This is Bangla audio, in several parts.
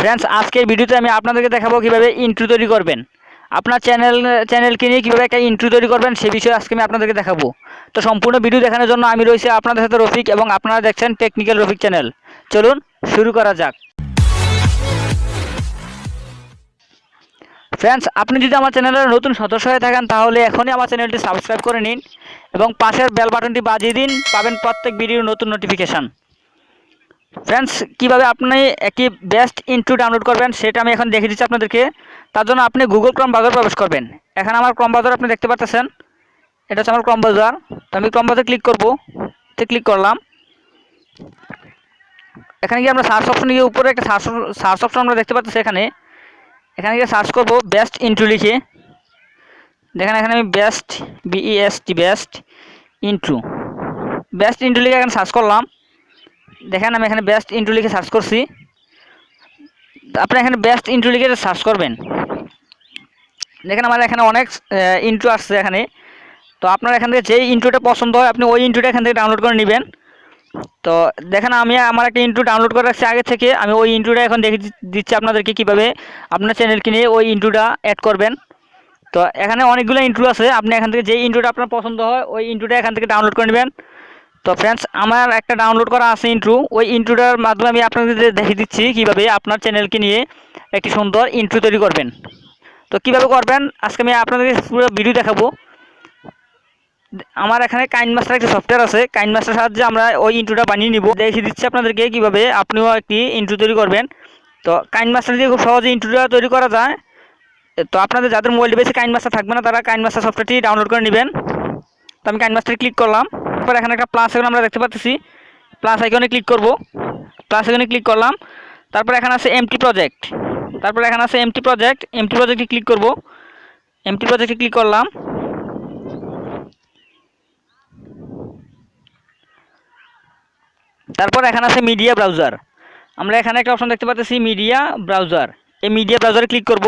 ফ্রেন্ডস, আজকের ভিডিওতে আমি আপনাদেরকে দেখাবো কিভাবে ইন্ট্রো তৈরি করবেন। আপনার চ্যানেলকে নিয়ে কীভাবে একটা ইন্ট্রো তৈরি করবেন সেই বিষয়ে আজকে আমি আপনাদেরকে দেখাবো। তো সম্পূর্ণ ভিডিও দেখানোর জন্য আমি রয়েছি আপনাদের সাথে রফিক, এবং আপনারা দেখছেন টেকনিক্যাল রফিক চ্যানেল। চলুন শুরু করা যাক। ফ্রেন্ডস, আপনি যদি আমার চ্যানেলের নতুন সদস্য হয়ে থাকেন তাহলে এখনই আমার চ্যানেলটি সাবস্ক্রাইব করে নিন এবং পাশের বেল বাটনটি বাজিয়ে দিন, পাবেন প্রত্যেক ভিডিওর নতুন নোটিফিকেশান। ফ্রেন্ডস, কীভাবে আপনি একটি বেস্ট ইন্ট্রো ডাউনলোড করবেন সেটা আমি এখন দেখিয়ে দিচ্ছি আপনাদেরকে। তার জন্য আপনি গুগল ক্রোম ব্রাউজার প্রবেশ করবেন। এখানে আমার ক্রোম ব্রাউজার আপনি দেখতে পাচ্ছেন, এটা হচ্ছে আমার ক্রোম ব্রাউজার। তো আমি ক্রোম ব্রাউজার ক্লিক করবো, ক্লিক করলাম। এখানে গিয়ে আমরা সার্চ অপশন গিয়ে উপরে একটা সার্চ অপশন আমরা দেখতে পাচ্ছি। এখানে গিয়ে সার্চ করবো বেস্ট ইন্ট্রো লিখে। দেখেন এখানে আমি বেস্ট বেস্ট ইন্ট্রো লিখে এখানে সার্চ করলাম। দেখেন আমি এখানে বেস্ট ইন্ট্রো লিখে সার্চ করছি। আপনি এখানে বেস্ট ইন্ট্রো লিখে সার্চ করবেন। দেখেন আমার এখানে অনেক ইন্ট্রো আসছে এখানে। তো আপনার এখান থেকে যেই ইন্ট্রোটা পছন্দ হয় আপনি ওই ইন্ট্রোটা এখান থেকে ডাউনলোড করে নেবেন। তো দেখেন আমি আমার একটা ইন্ট্রো ডাউনলোড করে রাখছি আগে থেকে। আমি ওই ইন্ট্রোটা এখন দেখে দিচ্ছি আপনাদেরকে কীভাবে আপনার চ্যানেলকে নিয়ে ওই ইন্ট্রোটা অ্যাড করবেন। তো এখানে অনেকগুলো ইন্ট্রো আছে, আপনি এখান থেকে যেই ইন্ট্রোটা আপনার পছন্দ হয় ওই ইন্ট্রোটা এখান থেকে ডাউনলোড করে নেবেন। তো ফ্রেন্ডস, আমার একটা ডাউনলোড করা আছে ইন্ট্রো। ওই ইন্ট্রোটার মাধ্যমে আমি আপনাদের দেখিয়ে দিচ্ছি কীভাবে আপনার চ্যানেলকে নিয়ে একটি সুন্দর ইন্ট্রো তৈরি করবেন। তো কীভাবে করবেন আজকে আমি আপনাদেরকে পুরো ভিডিও দেখাবো। আমার এখানে কাইনমাস্টার একটি সফটওয়্যার আছে, কাইনমাস্টার সাহায্যে আমরা ওই ইন্ট্রোটা বানিয়ে নিব। দেখিয়ে দিচ্ছি আপনাদেরকে কীভাবে আপনিও একটি ইন্ট্রো তৈরি করবেন। তো কাইনমাস্টার দিয়ে খুব সহজে ইন্ট্রোটা তৈরি করা যায়। তো আপনাদের যাদের মোবাইল ডিভাইসে কাইনমাস্টার থাকবে না তারা কাইনমাস্টার সফটওয়্যারটি ডাউনলোড করে নেবেন। তো আমি কাইনমাস্টারে ক্লিক করলাম। তারপর এখানে একটা প্লাস আইকন আমরা দেখতে পাচ্ছি, প্লাস আইকনে ক্লিক করব। প্লাস আইকনে ক্লিক করলাম। তারপর এখানে আছে এমটি প্রজেক্ট। তারপর এখানে আছে এমটি প্রজেক্টে ক্লিক করব। এমটি প্রজেক্টে ক্লিক করলাম। তারপর এখানে আছে মিডিয়া ব্রাউজার। আমরা এখানে একটা অপশন দেখতে পাচ্ছি মিডিয়া ব্রাউজার। এই মিডিয়া ব্রাউজারে ক্লিক করব।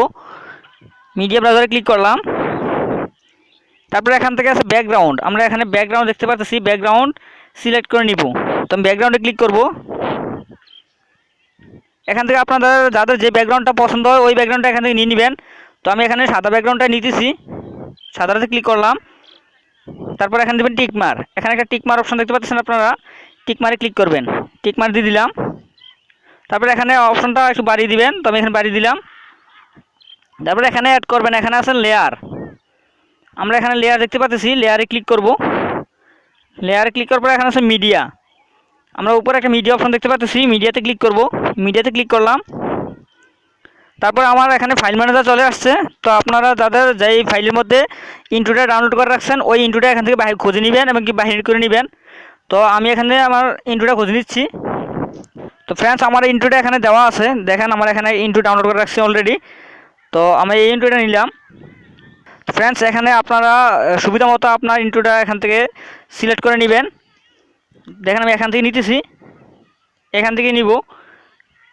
মিডিয়া ব্রাউজারে ক্লিক করলাম। তারপরে এখান থেকে আছে ব্যাকগ্রাউন্ড। আমরা এখানে ব্যাকগ্রাউন্ড দেখতে পাচ্ছি, ব্যাকগ্রাউন্ড সিলেক্ট করে নিব। তো আমি ব্যাকগ্রাউন্ডে ক্লিক করব। এখান থেকে আপনাদের যাদের যে ব্যাকগ্রাউন্ডটা পছন্দ হয় ওই ব্যাকগ্রাউন্ডটা এখান থেকে নিয়ে নেবেন। তো আমি এখানে সাদা ব্যাকগ্রাউন্ডটা নিতেছি, সাদাটাতে ক্লিক করলাম। তারপর এখানে দেবেন টিকমার। এখানে একটা টিকমার অপশন দেখতে পাচ্ছেন, আপনারা টিকমারে ক্লিক করবেন। টিকমার দিয়ে দিলাম। তারপরে এখানে অপশনটা একটু বাড়িয়ে দিবেন, তো আমি এখানে বাড়িয়ে দিলাম। তারপরে এখানে অ্যাড করবেন, এখানে আছেন লেয়ার। আমরা এখানে লেয়ার দেখতে পাচ্ছি, লেয়ারে ক্লিক করব। লেয়ারে ক্লিক করার পর এখানে আছে মিডিয়া। আমরা উপরে একটা মিডিয়া অপশন দেখতে পাচ্ছি, মিডিয়াতে ক্লিক করব। মিডিয়াতে ক্লিক করলাম। তারপর আমার এখানে ফাইল ম্যানেজার চলে আসছে। তো আপনারা যাদের যেই ফাইলের মধ্যে ইন্ট্রোটা ডাউনলোড করে রাখছেন ওই ইন্ট্রোটা এখান থেকে খুঁজে নেবেন এবং কি বাহির করে নেবেন। তো আমি এখানে আমার ইন্ট্রোটা খুঁজে নিচ্ছি। তো ফ্রেন্ডস, আমার ইন্ট্রোটা এখানে দেওয়া আছে। দেখেন আমার এখানে ইন্ট্রো ডাউনলোড করে রাখছি অলরেডি। তো আমি এই ইন্ট্রোটা নিলাম। ফ্রেন্ডস, এখানে আপনারা সুবিধা মতো আপনার ইন্ট্রোটা এখান থেকে সিলেক্ট করে নেবেন। দেখেন আমি এখান থেকে নিতেছি, এখান থেকে নিব।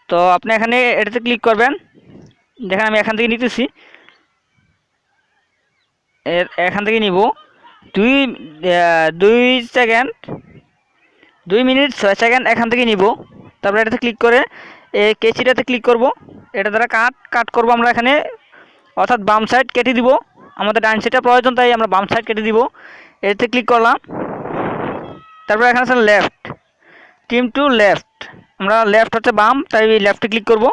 তো আপনি এখানে এটাতে ক্লিক করবেন। দেখেন আমি এখান থেকে নিতেছি, এখান থেকে নিব। 2 মিনিট 6 সেকেন্ড এখান থেকে নিব। তারপরে এটাতে ক্লিক করে কেচিটাতে ক্লিক করব। এটা দ্বারা কাট করব আমরা এখানে, অর্থাৎ বাম সাইড কেটে দিব। আমাদের ডান সাইডটা প্রয়োজন, তাই আমরা বাম সাইড কেটে দিব। এটাতে ক্লিক করলাম। তারপরে এখানে আছে লেফট, ট্রিম টু লেফট। আমরা লেফট হচ্ছে বাম, তাই লেফটে ক্লিক করব।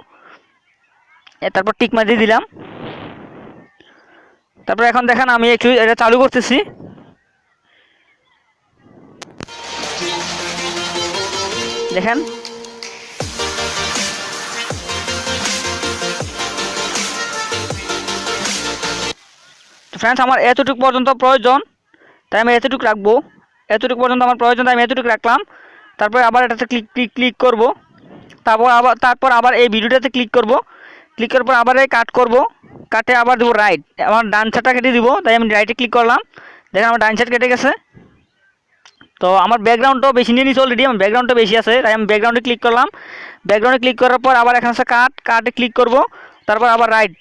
তারপর টিক মার দিয়ে দিলাম। তারপর এখন দেখেন আমি একটু এটা চালু করতেছি। দেখেন ফ্রেন্ডস, আমার এতটুকু পর্যন্ত প্রয়োজন তাই আমি এতটুকু রাখবো। এতটুকু পর্যন্ত আমার প্রয়োজন তাই আমি এতটুকু রাখলাম। তারপরে আবার এটাতে ক্লিক করব। তারপর আবার এই ভিডিওটাতে ক্লিক করব। ক্লিক করার পর আবার এই কাট করব। কাটে আবার দেবো রাইট, আমার ডান সাইডটা কেটে দিব, তাই আমি রাইটে ক্লিক করলাম। দেখেন আমার ডান সাইড কেটে গেছে। তো আমার ব্যাকগ্রাউন্ডটাও বেশি নিয়ে নিচ্ছে অলরেডি, আমার ব্যাকগ্রাউন্ডটা বেশি আছে, তাই আমি ব্যাকগ্রাউন্ডে ক্লিক করলাম। ব্যাকগ্রাউন্ডে ক্লিক করার পর আবার এখানে আছে কাটে ক্লিক করব। তারপর আবার রাইট।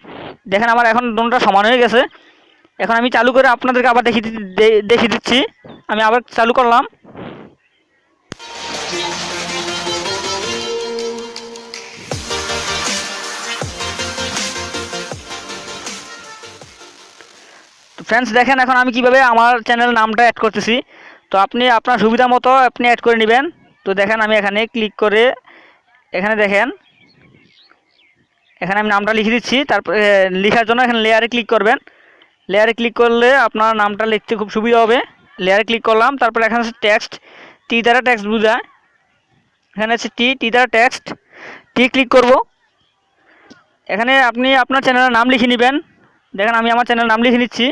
দেখেন আমার এখন দুটোটা সমান হয়ে গেছে। এখন আমি চালু করে আপনাদেরকে আবার দেখিয়ে দিচ্ছি। আমি আবার চালু করলাম। ফ্রেন্ডস দেখেন এখন আমি কিভাবে আমার চ্যানেল নামটা অ্যাড করতেছি। তো আপনি আপনার সুবিধা মতো আপনি অ্যাড করে নেবেন। তো দেখেন আমি এখানে ক্লিক করে এখানে দেখেন এখানে আমি নামটা লিখে দিচ্ছি। তারপরে লেখার জন্য এখানে লেয়ারে ক্লিক করবেন। লেয়ারে ক্লিক করলে আপনার নামটা লিখতে খুব সুবিধা হবে। লেয়ারে ক্লিক করলাম, তারপরে এখানে আছে টেক্সট, টি দ্বারা টেক্সট বোঝায়, এখানে আছে টি দ্বারা টেক্সট, টি ক্লিক করব। এখানে আপনি আপনার চ্যানেলের নাম লিখে নেবেন। দেখেন আমি আমার চ্যানেলের নাম লিখে নিচ্ছি।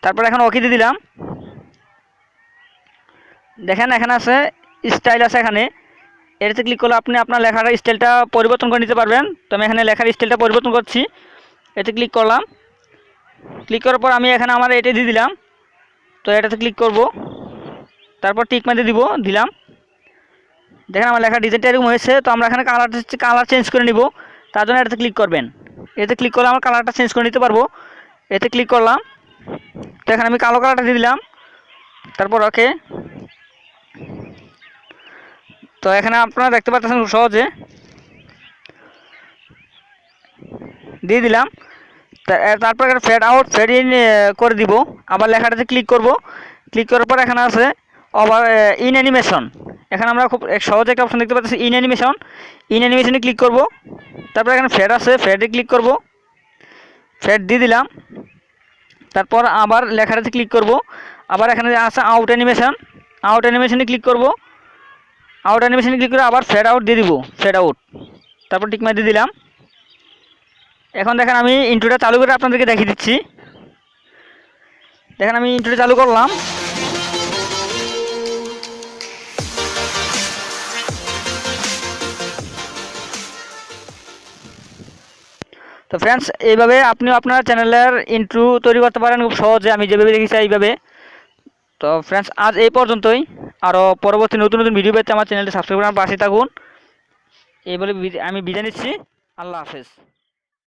তারপর এখন ওকে দিয়ে দিলাম। দেখেন এখানে আছে স্টাইল আছে, এখানে এটাতে ক্লিক করলে আপনি আপনার লেখার স্টাইলটা পরিবর্তন করে নিতে পারবেন। তো আমি এখানে লেখার স্টাইলটা পরিবর্তন করছি, এতে ক্লিক করলাম। ক্লিক করার পর আমি এখানে আমার এটা দিয়ে দিলাম। তো এটাতে ক্লিক করব, তারপর টিক মারতে দিলাম। দেখেন আমার লেখার ডিজাইনটা এরকম হয়েছে। তো আমরা এখানে কালার চেঞ্জ করে নিব, তার জন্য এটাতে ক্লিক করবেন। এতে ক্লিক করলে আমার কালারটা চেঞ্জ করে নিতে পারবো। এতে ক্লিক করলাম, তো এখানে আমি কালো কালারটা দিয়ে দিলাম। তারপর ওকে। তো এখানে আপনারা দেখতে পাচ্ছেন খুব সহজে দিয়ে দিলাম। তারপর ফেড আউট ফেড ইন করে দিব। আবার লেখাটাতে ক্লিক করব। ক্লিক করার পর এখানে আছে আবার ইন অ্যানিমেশন। এখানে আমরা খুব সহজে একটা অপশন দেখতে পাচ্ছি ইন অ্যানিমেশন। ইন অ্যানিমেশনে ক্লিক করব। তারপর এখানে ফেড আছে, ফেডে ক্লিক করব। ফেড দিয়ে দিলাম। তারপর আবার লেখাটাতে ক্লিক করব। আবার এখানে আছে আউট অ্যানিমেশন, আউট অ্যানিমেশনে ক্লিক করব। আউট অ্যানিমেশনে ক্লিক করে আবার ফেড আউট দিয়ে দিব, ফেড আউট। তারপর টিক মার দিয়ে দিলাম। এখন দেখেন আমি ইন্ট্রোটা চালু করে আপনাদেরকে দেখিয়ে দিচ্ছি। দেখেন আমি ইন্ট্রোটা চালু করলাম। তো ফ্রেন্ডস এইভাবে আপনিও আপনার চ্যানেলের ইন্ট্রো তৈরি করতে পারেন খুব সহজে, আমি যেভাবে দেখেছি এইভাবে। তো ফ্রেন্ডস আজ এই পর্যন্তই। আরও পরবর্তী নতুন নতুন ভিডিও পেতে আমার চ্যানেলটি সাবস্ক্রাইব করে আমার পাশে থাকুন। এই বলে আমি বিদায় নিচ্ছি। আল্লাহ হাফেজ।